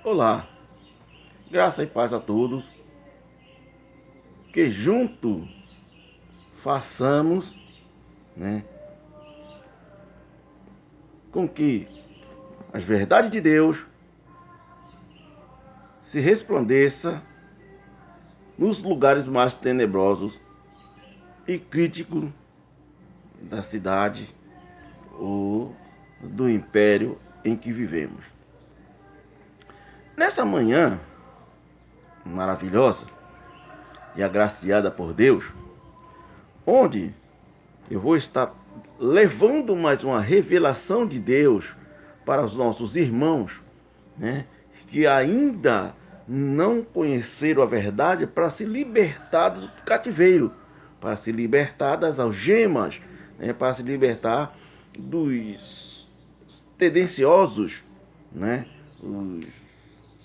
Olá, graça e paz a todos, que junto façamos, né, com que as verdades de Deus se resplandeça nos lugares mais tenebrosos e críticos da cidade ou do império em que vivemos. Nessa manhã maravilhosa e agraciada por Deus, onde eu vou estar levando mais uma revelação de Deus para os nossos irmãos, né, que ainda não conheceram a verdade, para se libertar do cativeiro, para se libertar das algemas, né, para se libertar dos tendenciosos, né, os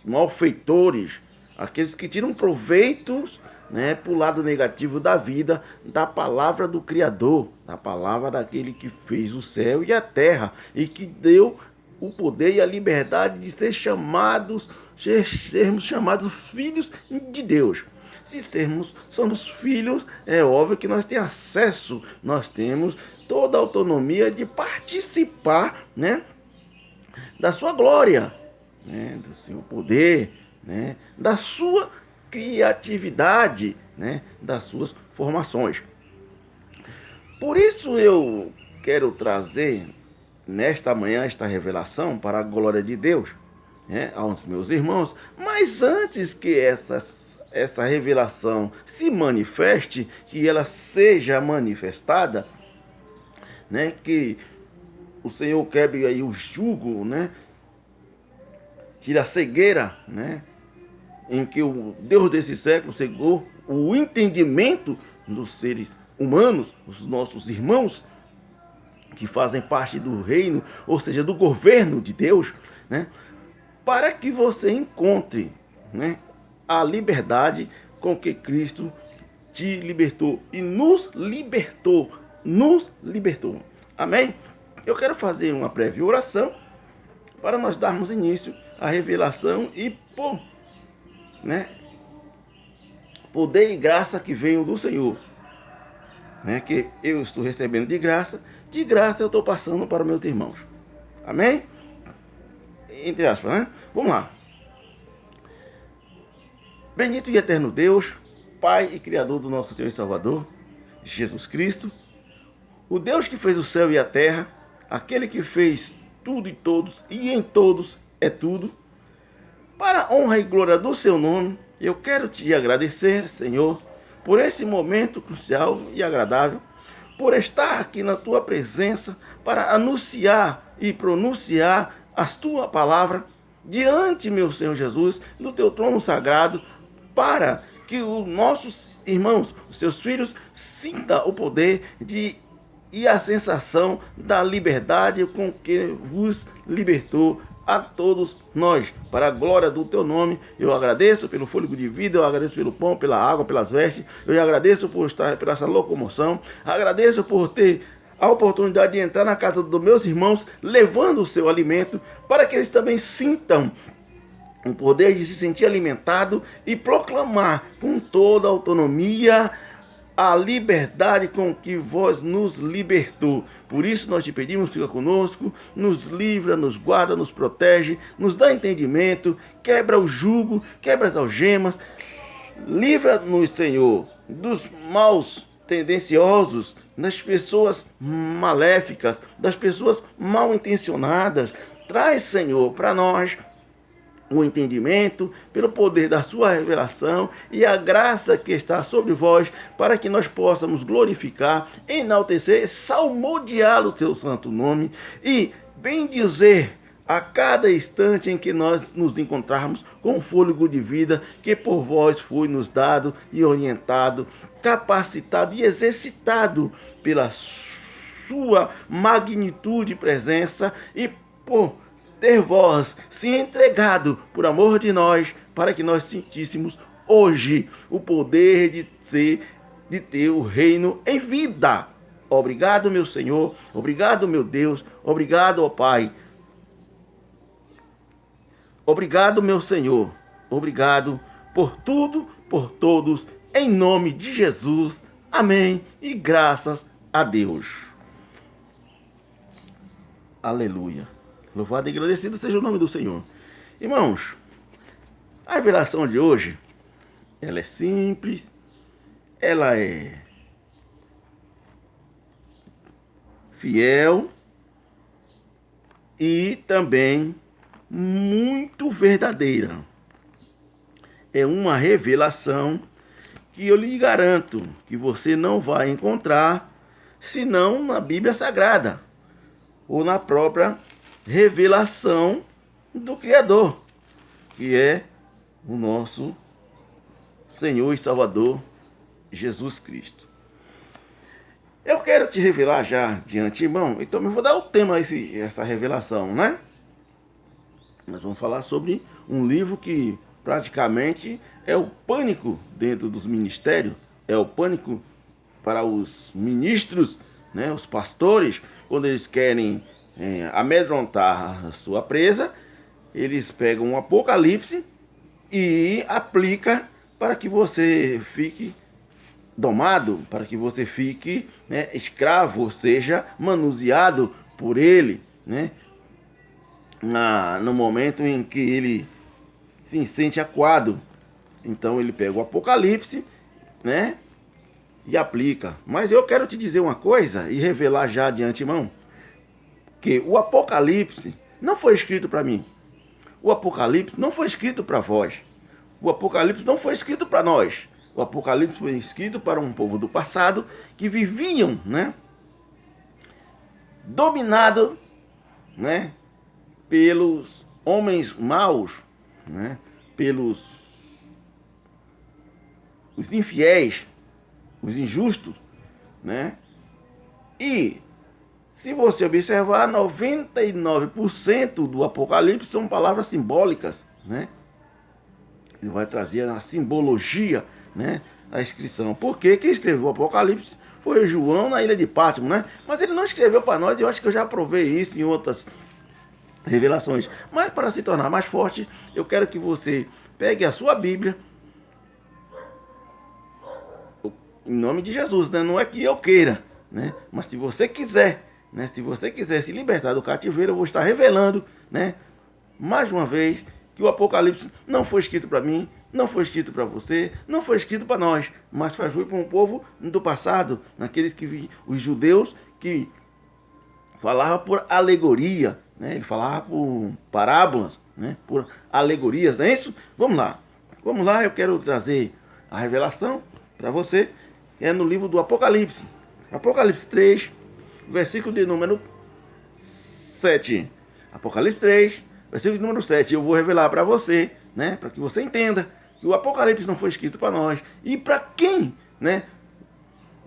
malfeitores, aqueles que tiram proveitos, né, para o lado negativo da vida, da palavra do Criador, da palavra daquele que fez o céu e a terra e que deu o poder e a liberdade de sermos chamados filhos de Deus. Se somos filhos, é óbvio que nós temos acesso, nós temos toda a autonomia de participar, né, da sua glória, né, do seu poder, né, da sua criatividade, né, das suas formações. Por isso eu quero trazer nesta manhã esta revelação para a glória de Deus, né, aos meus irmãos. Mas antes que essa revelação se manifeste, que ela seja manifestada, né, que o Senhor quebre aí o jugo, né, tira a cegueira, né, em que o Deus desse século cegou o entendimento dos seres humanos, os nossos irmãos, que fazem parte do reino, ou seja, do governo de Deus, né, para que você encontre, né, a liberdade com que Cristo te libertou e nos libertou. Amém? Eu quero fazer uma breve oração para nós darmos início à revelação e né, poder e graça que venham do Senhor, né, que eu estou recebendo de graça eu estou passando para meus irmãos. Amém? Entre aspas, né? Vamos lá. Bendito e eterno Deus, Pai e Criador do nosso Senhor e Salvador, Jesus Cristo, o Deus que fez o céu e a terra, aquele que fez tudo e todos, e em todos é tudo, para a honra e glória do seu nome, eu quero te agradecer, Senhor, por esse momento crucial e agradável, por estar aqui na tua presença, para anunciar e pronunciar a tua palavra diante, meu Senhor Jesus, do teu trono sagrado, para que os nossos irmãos, os seus filhos, sintam o poder e a sensação da liberdade com que vos libertou a todos nós, para a glória do teu nome. Eu agradeço pelo fôlego de vida, eu agradeço pelo pão, pela água, pelas vestes, eu agradeço por estar por essa locomoção, agradeço por ter a oportunidade de entrar na casa dos meus irmãos, levando o seu alimento, para que eles também sintam o poder de se sentir alimentado e proclamar com toda a autonomia a liberdade com que vós nos libertou. Por isso nós te pedimos, fica conosco, nos livra, nos guarda, nos protege, nos dá entendimento, quebra o jugo, quebra as algemas, livra-nos, Senhor, dos maus tendenciosos, das pessoas maléficas, das pessoas mal intencionadas. Traz, Senhor, para nós o entendimento, pelo poder da sua revelação e a graça que está sobre vós, para que nós possamos glorificar, enaltecer, salmodiar o teu santo nome e bendizer a cada instante em que nós nos encontrarmos com o fôlego de vida que por vós foi nos dado e orientado, capacitado e exercitado pela sua magnitude e presença e por ter vós se entregado por amor de nós, para que nós sentíssemos hoje o poder de ter o reino em vida. Obrigado, meu Senhor, obrigado, meu Deus, obrigado, ó Pai. Obrigado, meu Senhor. Obrigado por tudo, por todos, em nome de Jesus. Amém. E graças a Deus. Aleluia. Louvado e agradecido seja o nome do Senhor. Irmãos, a revelação de hoje, ela é simples, ela é fiel e também muito verdadeira. É uma revelação que eu lhe garanto que você não vai encontrar senão na Bíblia Sagrada ou na própria revelação do Criador, que é o nosso Senhor e Salvador Jesus Cristo. Eu quero te revelar já de antemão, então eu vou dar o tema a essa revelação, né? Nós vamos falar sobre um livro que praticamente é o pânico dentro dos ministérios, é o pânico para os ministros, né, os pastores, quando eles querem amedrontar a sua presa, eles pegam um Apocalipse e aplica para que você fique domado, para que você fique, né, escravo, ou seja, manuseado por ele, né, no momento em que ele se sente acuado. Então ele pega o Apocalipse, né, e aplica. Mas eu quero te dizer uma coisa e revelar já de antemão, que o Apocalipse não foi escrito para mim. O Apocalipse não foi escrito para vós. O Apocalipse não foi escrito para nós. O Apocalipse foi escrito para um povo do passado que viviam, né, dominado, né, pelos homens maus, né, pelos os infiéis, os injustos, né? E se você observar, 99% do Apocalipse são palavras simbólicas, né? Ele vai trazer a simbologia, né, a inscrição. Porque quem escreveu o Apocalipse foi João na ilha de Patmos, né? Mas ele não escreveu para nós, e eu acho que eu já provei isso em outras revelações. Mas para se tornar mais forte, eu quero que você pegue a sua Bíblia, em nome de Jesus, né? Não é que eu queira, né? Mas se você quiser, né? Se você quiser se libertar do cativeiro, eu vou estar revelando, né, mais uma vez, que o Apocalipse não foi escrito para mim, não foi escrito para você, não foi escrito para nós, mas foi para um povo do passado, naqueles que os judeus que falavam por alegoria, né? Ele falava por parábolas, né? Por alegorias, não é isso? Vamos lá, eu quero trazer a revelação para você. É no livro do Apocalipse. Apocalipse 3, versículo de número 7. Apocalipse 3, versículo de número 7. Eu vou revelar para você, né, para que você entenda que o Apocalipse não foi escrito para nós. E para quem, né,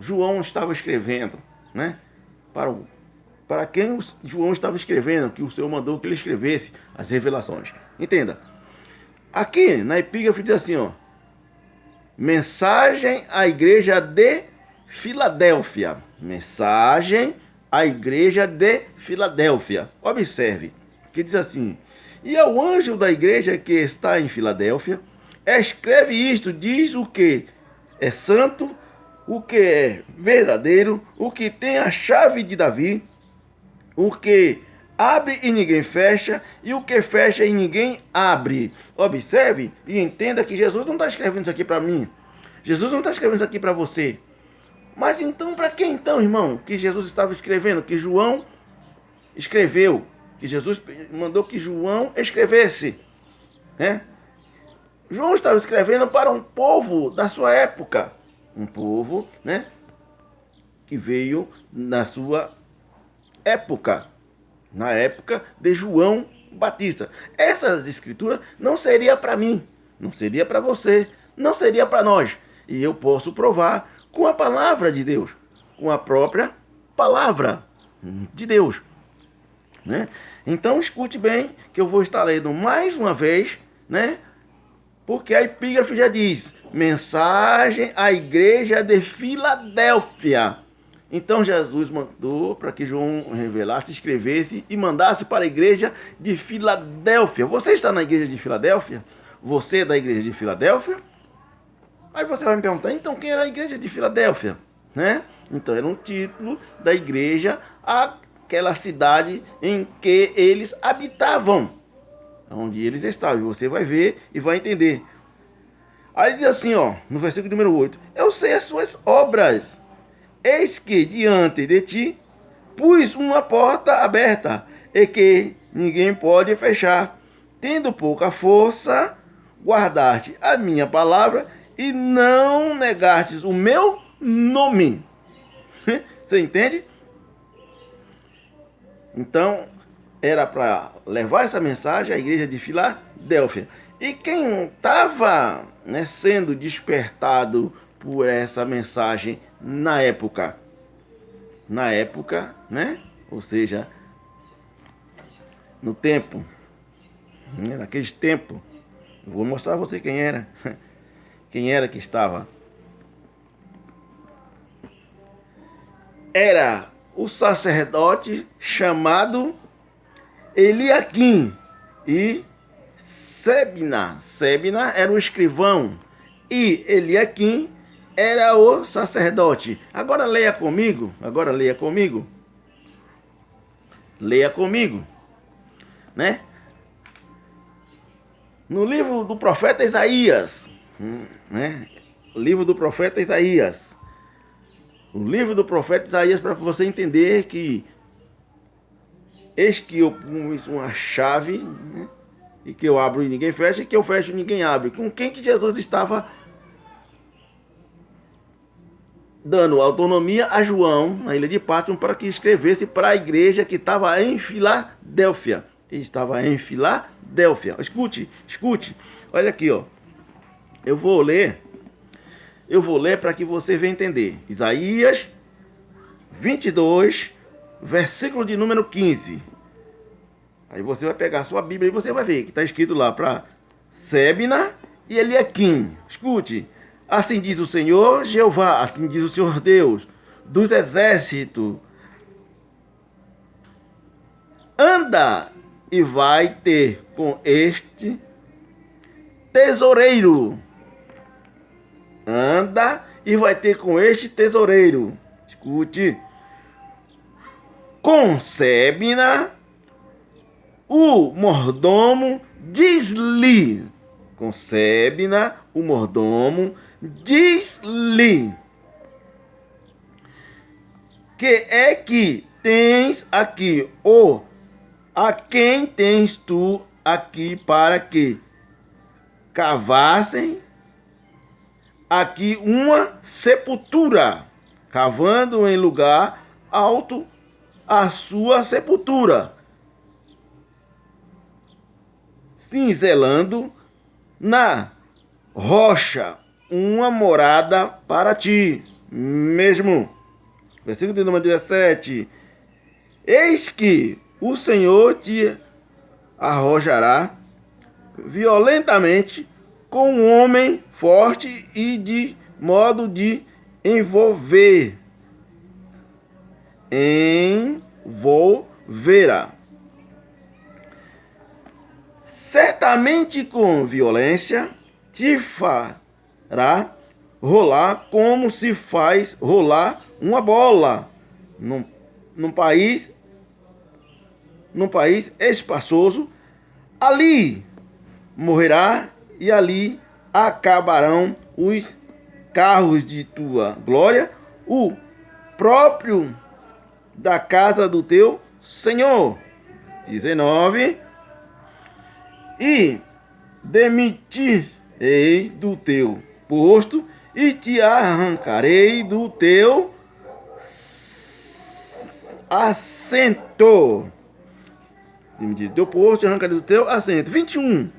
João estava escrevendo, né? Para quem João estava escrevendo, que o Senhor mandou que ele escrevesse as revelações. Entenda. Aqui na epígrafe diz assim, ó: mensagem à igreja de Filadélfia. Mensagem à igreja de Filadélfia. Observe, que diz assim: e ao anjo da igreja que está em Filadélfia, escreve isto, diz o que é santo, o que é verdadeiro, o que tem a chave de Davi, o que abre e ninguém fecha, e o que fecha e ninguém abre. Observe e entenda que Jesus não está escrevendo isso aqui para mim. Jesus não está escrevendo isso aqui para você. Mas então, para quem então, irmão, que Jesus estava escrevendo? Que João escreveu. Que Jesus mandou que João escrevesse, né? João estava escrevendo para um povo da sua época. Um povo, né, que veio na sua época. Na época de João Batista. Essas escrituras não seria para mim, não seria para você, não seria para nós. E eu posso provar com a palavra de Deus, com a própria palavra de Deus, né? Então escute bem que eu vou estar lendo mais uma vez, né? Porque a epígrafe já diz: mensagem à igreja de Filadélfia. Então Jesus mandou para que João revelasse, escrevesse e mandasse para a igreja de Filadélfia. Você está na igreja de Filadélfia? Você é da igreja de Filadélfia? Aí você vai me perguntar, então quem era a igreja de Filadélfia? Né? Então era um título da igreja àquela cidade em que eles habitavam, onde eles estavam. E você vai ver e vai entender. Aí diz assim, ó, no versículo número 8: eu sei as suas obras. Eis que diante de ti pus uma porta aberta, e que ninguém pode fechar. Tendo pouca força, guardaste a minha palavra e não negastes o meu nome. Você entende? Então, era para levar essa mensagem à igreja de Filadélfia. E quem estava, né, sendo despertado por essa mensagem na época, né? Ou seja, no tempo, né? Naqueles tempos, eu vou mostrar a você quem era que estava. Era o sacerdote chamado Eliaquim e Sebna. Sebna era o escrivão e Eliaquim era o sacerdote. Agora leia comigo. Leia comigo. Né? No livro do profeta Isaías. Né? O livro do profeta Isaías. O livro do profeta Isaías, para você entender que eis que eu pus uma chave, né? E que eu abro e ninguém fecha, e que eu fecho e ninguém abre. Com quem que Jesus estava dando autonomia a João, na ilha de Pátmos, para que escrevesse para a igreja que estava em Filadélfia. Ele estava em Filadélfia. Escute. Olha aqui, ó. Eu vou ler para que você venha entender. Isaías 22, versículo de número 15. Aí você vai pegar a sua Bíblia e você vai ver que está escrito lá para Sebna e Eliaquim. Escute. Assim diz o Senhor Jeová, assim diz o Senhor Deus dos exércitos: anda e vai ter com este tesoureiro. Anda e vai ter com este tesoureiro. Escute. Com Sebna, o mordomo, diz-lhe. Com Sebna, o mordomo, diz-lhe: que é que tens aqui, ou a quem tens tu aqui, para que cavassem aqui uma sepultura, cavando em lugar alto a sua sepultura, cinzelando na rocha uma morada para ti mesmo. Versículo de número 17. Eis que o Senhor te arrojará violentamente com um homem forte e de modo de envolverá. Certamente com violência te fará rolar como se faz rolar uma bola num país espaçoso. Ali morrerá e ali acabarão os carros de tua glória, o próprio da casa do teu Senhor. 19. E demitirei do teu posto e te arrancarei do teu assento. Demitir do teu posto e arrancarei do teu assento. 21.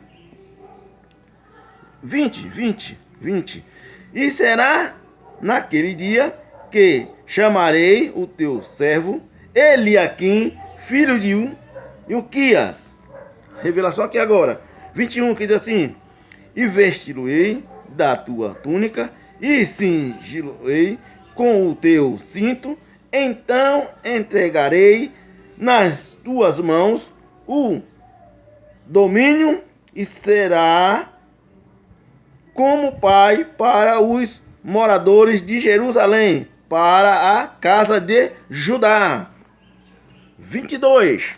20. E será naquele dia que chamarei o teu servo Eliaquim, filho de Ilquias. Revelação aqui agora. 21, que diz assim: e vesti-lo-ei da tua túnica, e cingi-lo-ei com o teu cinto, então entregarei nas tuas mãos o domínio e será como pai para os moradores de Jerusalém, para a casa de Judá. 22.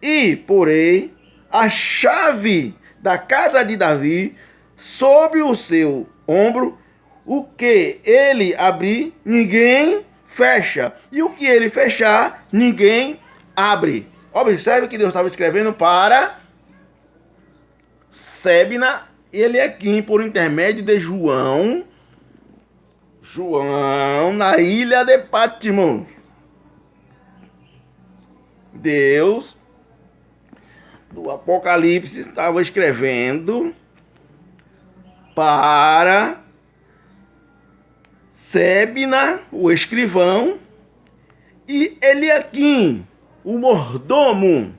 E porei a chave da casa de Davi sobre o seu ombro, o que ele abrir, ninguém fecha, e o que ele fechar, ninguém abre. Observe que Deus estava escrevendo para Sebna e Eliaquim por intermédio de João na ilha de Patmos. Deus do Apocalipse estava escrevendo para Sebna, o escrivão, e Eliaquim, o mordomo.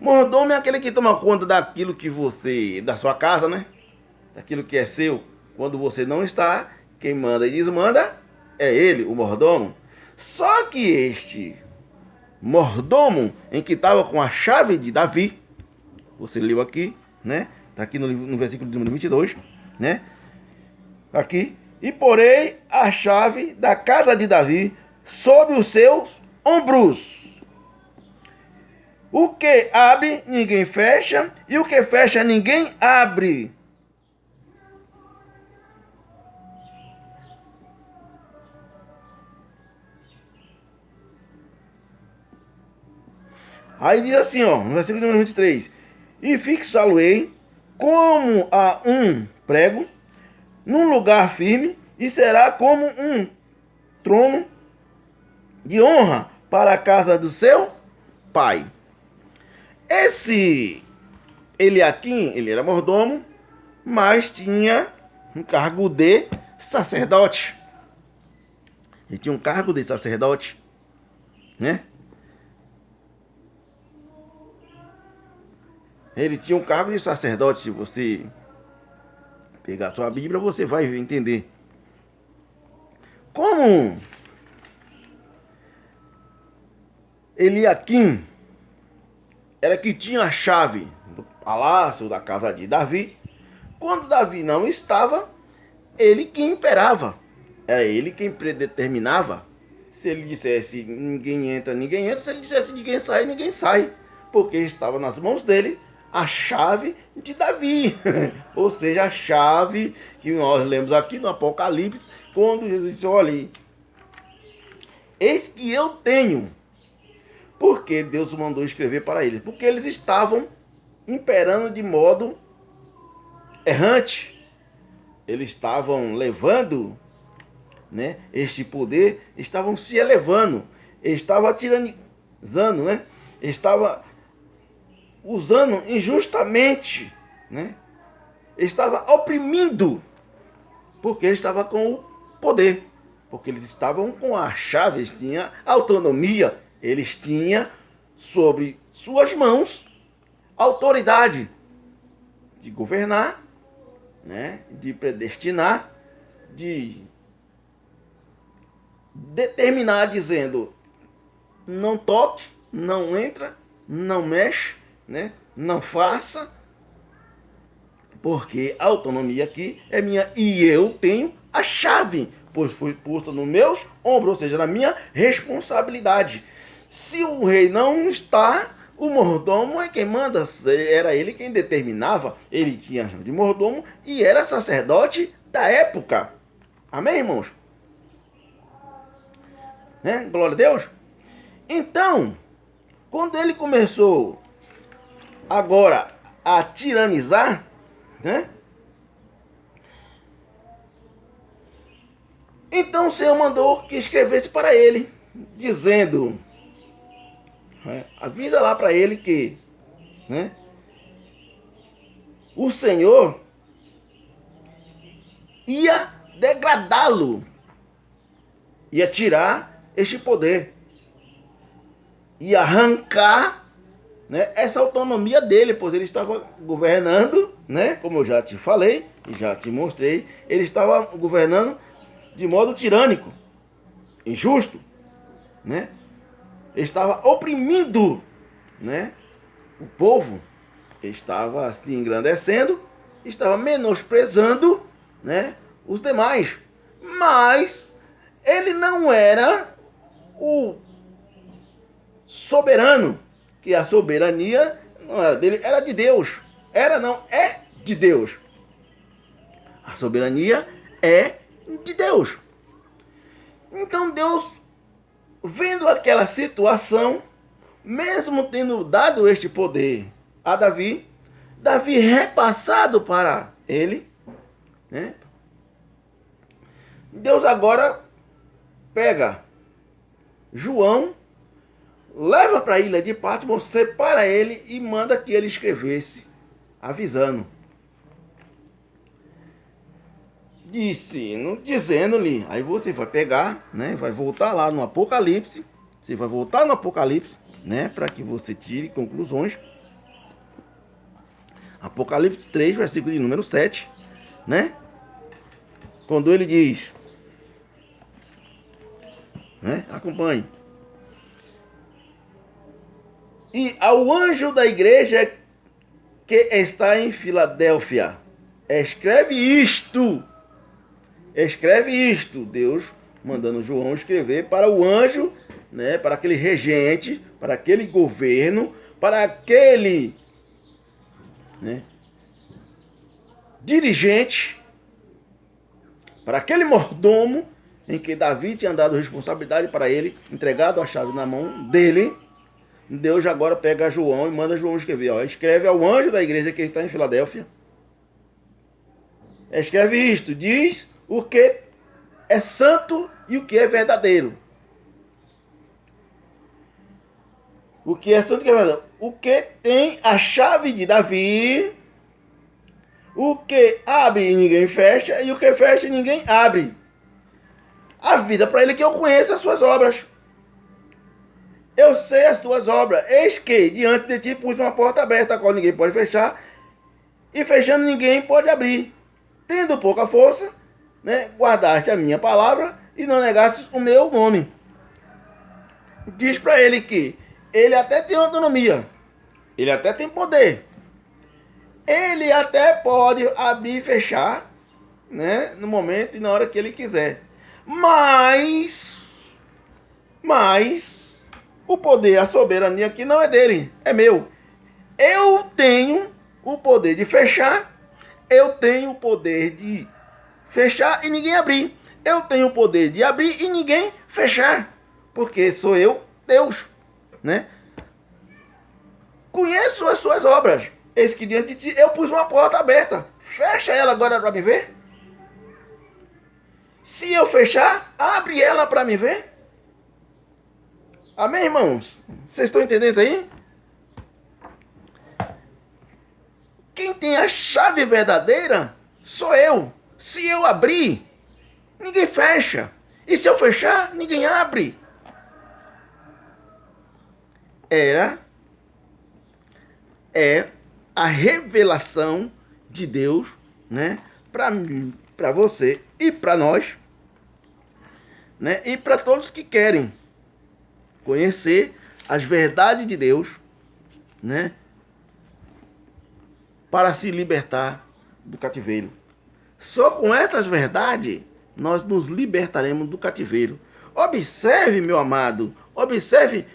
Mordomo é aquele que toma conta daquilo que da sua casa, né? Daquilo que é seu. Quando você não está, quem manda e desmanda é ele, o mordomo. Só que este mordomo, em que estava com a chave de Davi, você leu aqui, né? Está aqui no versículo de número 22, né? Aqui. E porei a chave da casa de Davi sobre os seus ombros. O que abre, ninguém fecha, e o que fecha, ninguém abre. Aí diz assim, ó, no versículo número 23. E fixá-lo-ei como a um prego, num lugar firme, e será como um trono de honra para a casa do seu pai. Esse Eliaquim, ele era mordomo, mas tinha um cargo de sacerdote. Ele tinha um cargo de sacerdote, né? Ele tinha um cargo de sacerdote. Se você pegar a sua Bíblia, você vai entender. Como Eliaquim era que tinha a chave do palácio, da casa de Davi, quando Davi não estava, ele que imperava. Era ele quem predeterminava. Se ele dissesse ninguém entra, ninguém entra. Se ele dissesse ninguém sai. Porque estava nas mãos dele a chave de Davi. Ou seja, a chave que nós lemos aqui no Apocalipse, quando Jesus disse, olha, eis que eu tenho. Porque Deus mandou escrever para eles. Porque eles estavam imperando de modo errante. Eles estavam levando, né, este poder, estavam se elevando. Estava tiranizando, né? Estava usando injustamente, né? Estava oprimindo, porque ele estava com o poder, porque eles estavam com a chave, eles tinham autonomia, eles tinham sobre suas mãos autoridade de governar, né? De predestinar, de determinar, dizendo não toque, não entra, não mexe, né? Não faça, porque a autonomia aqui é minha e eu tenho a chave, pois foi posta nos meus ombros, ou seja, na minha responsabilidade. Se o rei não está, o mordomo é quem manda, era ele quem determinava, ele tinha a chave de mordomo e era sacerdote da época. Amém, irmãos? Né? Glória a Deus. Então, quando ele começou agora a tiranizar, né? Então o Senhor mandou que escrevesse para ele, dizendo, né? Avisa lá para ele que, né? O Senhor ia degradá-lo, ia tirar este poder, ia arrancar, né, essa autonomia dele, pois ele estava governando, né, como eu já te falei e já te mostrei, ele estava governando de modo tirânico. injusto, né? Estava oprimindo, né, o povo, estava se engrandecendo, estava menosprezando, né, os demais. Mas ele não era o soberano, que a soberania não era dele, era de Deus. Era não, é de Deus. A soberania é de Deus. Então Deus, vendo aquela situação, mesmo tendo dado este poder a Davi, Davi repassado para ele, né? Deus agora pega João, leva para a ilha de Patmos, separa ele e manda que ele escrevesse, avisando. Dizendo-lhe, aí você vai pegar, né? Vai voltar lá no Apocalipse, você vai voltar no Apocalipse, né? Para que você tire conclusões. Apocalipse 3, versículo de número 7, né? Quando ele diz, né? Acompanhe. E ao anjo da igreja que está em Filadélfia, escreve isto. Escreve isto. Deus mandando João escrever para o anjo, né? Para aquele regente, para aquele governo, para aquele, né, dirigente, para aquele mordomo em que Davi tinha dado responsabilidade para ele, entregado a chave na mão dele. Deus agora pega João e manda João escrever. Ó, escreve ao anjo da igreja que está em Filadélfia. Escreve isto. Diz o que é santo e o que é verdadeiro. O que é santo e o que é verdadeiro. O que tem a chave de Davi. O que abre e ninguém fecha. E o que fecha e ninguém abre. Avisa para ele que eu conheço as suas obras. Eu sei as tuas obras. Eis que diante de ti pus uma porta aberta, a qual ninguém pode fechar. E fechando ninguém pode abrir. Tendo pouca força, né, guardaste a minha palavra e não negastes o meu nome. Diz para ele que ele até tem autonomia. Ele até tem poder. Ele até pode abrir e fechar, né, no momento e na hora que ele quiser. Mas o poder, a soberania aqui não é dele, é meu. Eu tenho o poder de fechar, eu tenho o poder de fechar e ninguém abrir. Eu tenho o poder de abrir e ninguém fechar, porque sou eu, Deus, né? Conheço as suas obras. Eis que diante de ti eu pus uma porta aberta. Fecha ela agora para me ver. Se eu fechar, abre ela para me ver. Amém, irmãos? Vocês estão entendendo isso aí? Quem tem a chave verdadeira sou eu. Se eu abrir, ninguém fecha. E se eu fechar, ninguém abre. É a revelação de Deus, né, para mim, para você e para nós, né, e para todos que querem conhecer as verdades de Deus, né, para se libertar do cativeiro. Só com essas verdades nós nos libertaremos do cativeiro. Observe, meu amado, observe,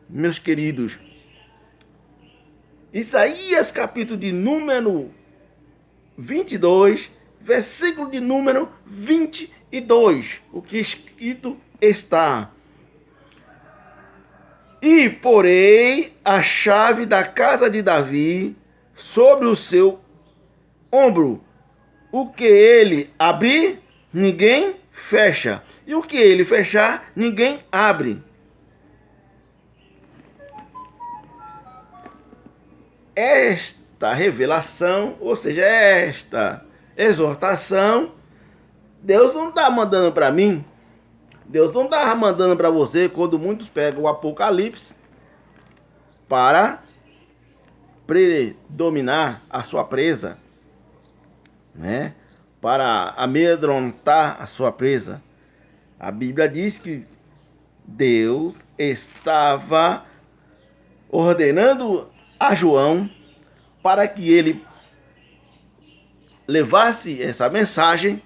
meus queridos, Isaías capítulo de número 22, versículo de número 22, o que escrito está: e porei a chave da casa de Davi sobre o seu ombro. O que ele abrir, ninguém fecha. E o que ele fechar, ninguém abre. Esta revelação, ou seja, esta exortação, Deus não está mandando para mim. Deus não está mandando para você quando muitos pegam o Apocalipse para predominar a sua presa, né? Para amedrontar a sua presa. A Bíblia diz que Deus estava ordenando a João para que ele levasse essa mensagem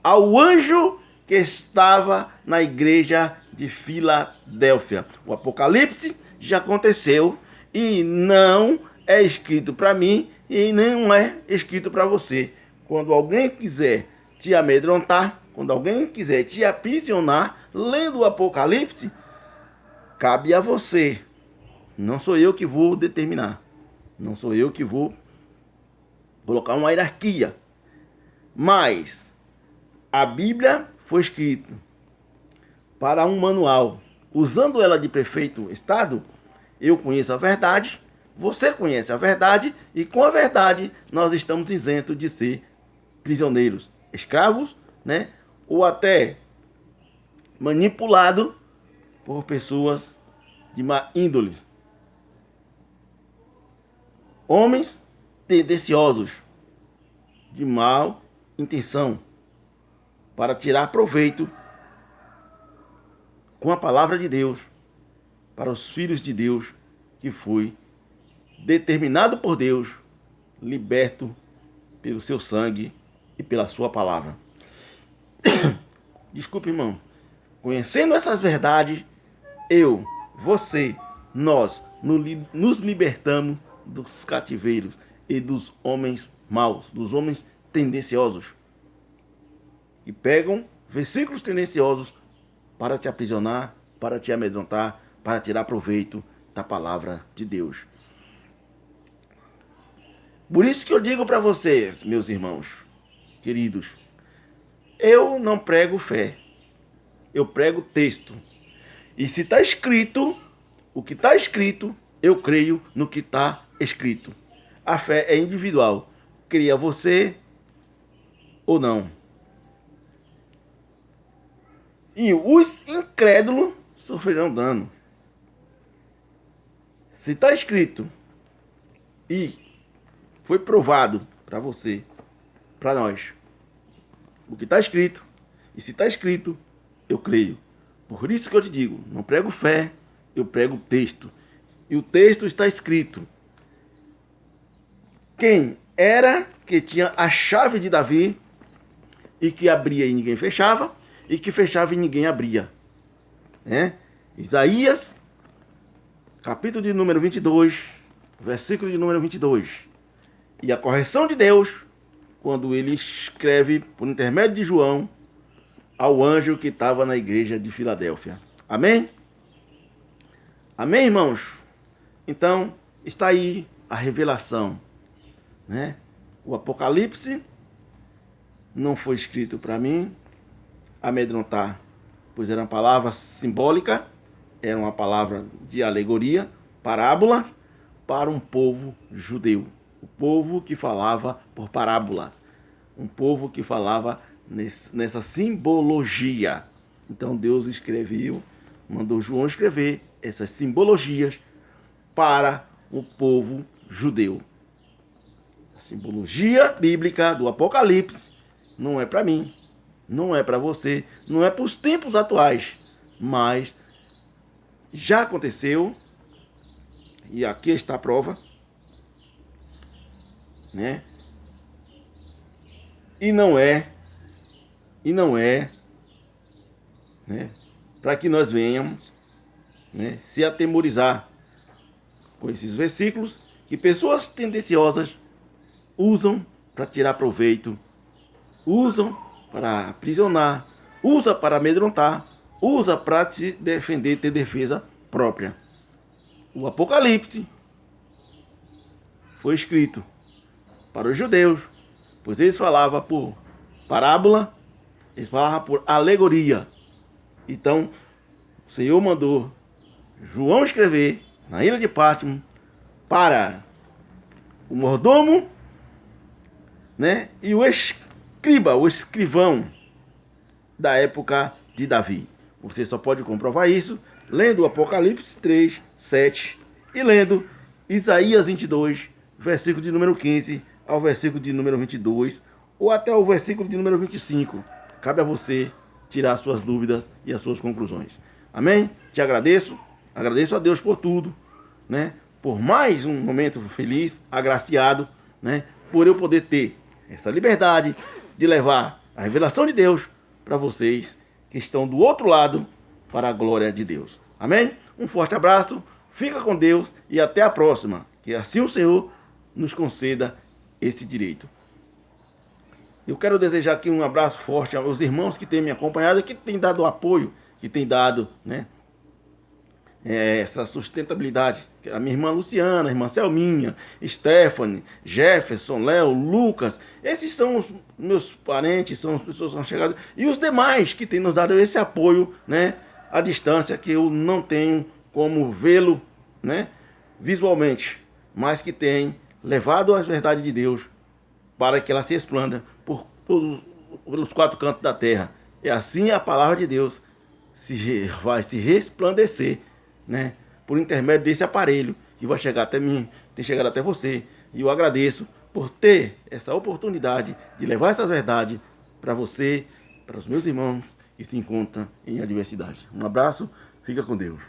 ao anjo que estava na igreja de Filadélfia. O Apocalipse já aconteceu e não é escrito para mim e não é escrito para você. Quando alguém quiser te amedrontar, quando alguém quiser te aprisionar, lendo o Apocalipse, cabe a você. Não sou eu que vou determinar. Não sou eu que vou colocar uma hierarquia. Mas a Bíblia foi escrita para um manual. Usando ela de perfeito estado, eu conheço a verdade, você conhece a verdade, e com a verdade nós estamos isentos de ser prisioneiros, escravos, né? Ou até manipulado por pessoas de má índole. Homens tendenciosos, de má intenção, para tirar proveito com a palavra de Deus para os filhos de Deus, que foi determinado por Deus, liberto pelo seu sangue e pela sua palavra. Desculpe, irmão. Conhecendo essas verdades, eu, você, nós nos libertamos dos cativeiros e dos homens maus, dos homens tendenciosos, e pegam versículos tendenciosos para te aprisionar, para te amedrontar, para tirar proveito da palavra de Deus. Por isso que eu digo para vocês, meus irmãos queridos, eu não prego fé, eu prego texto. E se está escrito, o que está escrito, eu creio no que está escrito. A fé é individual, cria você ou não. E os incrédulos sofrerão dano. Se está escrito e foi provado para você, para nós, o que está escrito, e se está escrito, eu creio. Por isso que eu te digo, não prego fé, eu prego texto. E o texto está escrito. Quem era que tinha a chave de Davi e que abria e ninguém fechava, e que fechava e ninguém abria? Isaías, capítulo de número 22, versículo de número 22. E a correção de Deus, quando ele escreve, por intermédio de João, ao anjo que estava na igreja de Filadélfia. Amém? Amém, irmãos? Então, está aí a revelação, né? O Apocalipse não foi escrito para mim amedrontar, pois era uma palavra simbólica, era uma palavra de alegoria, parábola, para um povo judeu. O povo que falava por parábola. Um povo que falava nessa simbologia. Então Deus escreveu, mandou João escrever essas simbologias para o povo judeu. A simbologia bíblica do Apocalipse não é para mim, não é para você, não é para os tempos atuais, mas já aconteceu, e aqui está a prova, né? E não é, né, para que nós venhamos, né, se atemorizar com esses versículos que pessoas tendenciosas usam para tirar proveito, usam para aprisionar, usa para amedrontar, usa para se defender, ter defesa própria. O Apocalipse foi escrito para os judeus, pois eles falavam por parábola, eles falavam por alegoria. Então, o Senhor mandou João escrever na ilha de Pátimo para o mordomo, né, e o escriba, o escrivão da época de Davi. Você só pode comprovar isso lendo o Apocalipse 3, 7 e lendo Isaías 22, versículo de número 15 ao versículo de número 22, ou até o versículo de número 25. Cabe a você tirar as suas dúvidas e as suas conclusões. Amém? Te agradeço a Deus por tudo, né? Por mais um momento feliz, agraciado, né? Por eu poder ter essa liberdade de levar a revelação de Deus para vocês que estão do outro lado, para a glória de Deus. Amém? Um forte abraço, fica com Deus e até a próxima. Que assim o Senhor nos conceda esse direito. Eu quero desejar aqui um abraço forte aos irmãos que têm me acompanhado, que têm dado apoio, que têm dado, né, essa sustentabilidade. A minha irmã Luciana, a irmã Selminha, Stephanie, Jefferson, Léo, Lucas, esses são os meus parentes, são as pessoas que são chegadas, e os demais que têm nos dado esse apoio, né, à distância, que eu não tenho como vê-lo, né, visualmente, mas que têm levado a verdade de Deus para que ela se explanda pelos quatro cantos da terra. E assim a palavra de Deus vai se resplandecer, né, por intermédio desse aparelho que vai chegar até mim, tem chegado até você. E eu agradeço por ter essa oportunidade de levar essa verdade para você, para os meus irmãos que se encontram em adversidade. Um abraço, fica com Deus.